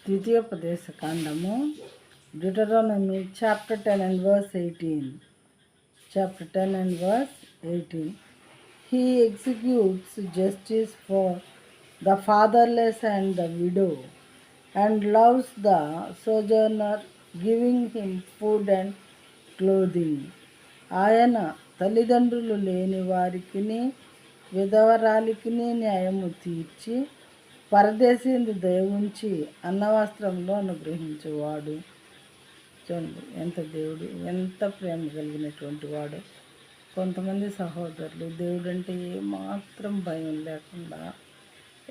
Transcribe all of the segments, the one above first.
ద్వితీయోపదేశ కాండము Deuteronomy chapter 10 and verse 18. Chapter 10 and verse 18. He executes justice for the fatherless and the widow, and loves the sojourner, giving him food and clothing. ఆయన తల్లిదండ్రులు లేని వారికిని విధవరాలికిని న్యాయము తీర్చి పరదేశీయుని దయ ఉంచి అన్నవస్త్రంలో అనుగ్రహించేవాడు. చూడండి ఎంత దేవుడు, ఎంత ప్రేమ కలిగినటువంటి వాడు. కొంతమంది సహోదరులు దేవుడు అంటే ఏమాత్రం భయం లేకుండా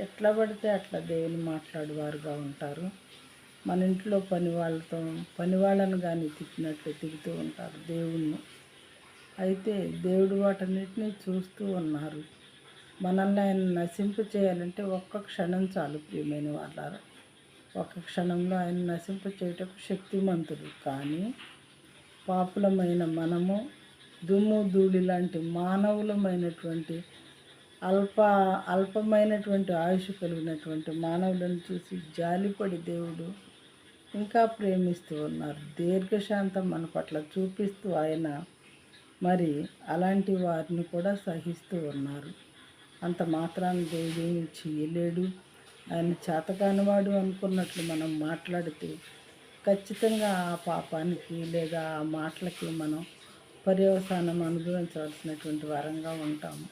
ఎట్లా పడితే అట్లా దేవుని మాట్లాడేవారుగా ఉంటారు. మన ఇంట్లో పని వాళ్ళని కానీ తిట్టినట్లు తిడుతూ ఉంటారు దేవుణ్ణి. అయితే దేవుడు వాటన్నిటినీ చూస్తూ ఉన్నారు. మనల్ని ఆయన నశింపు చేయాలంటే ఒక్క క్షణం చాలు ప్రియమైన వాళ్ళారా. ఒక్క క్షణంలో ఆయన నశింపు చేయటకు శక్తిమంతుడు. కానీ పాపులమైన మనము దుమ్ము ధూళి లాంటి మానవులమైనటువంటి అల్పమైనటువంటి ఆయుష్ కలిగినటువంటి మానవులను చూసి జాలిపడి దేవుడు ఇంకా ప్రేమిస్తూ ఉన్నారు. దీర్ఘశాంతం మన పట్ల చూపిస్తూ ఆయన మరి అలాంటి వారిని కూడా సహిస్తూ ఉన్నారు. అంత మాత్రాన్ని దేవుడు ఏమి చేయలేడు, ఆయన చేతకానివాడు అనుకున్నట్లు మనం మాట్లాడితే ఖచ్చితంగా ఆ పాపానికి లేదా ఆ మాటలకి మనం పర్యవసానం అనుభవించవలసినటువంటి వారంగా ఉంటాము.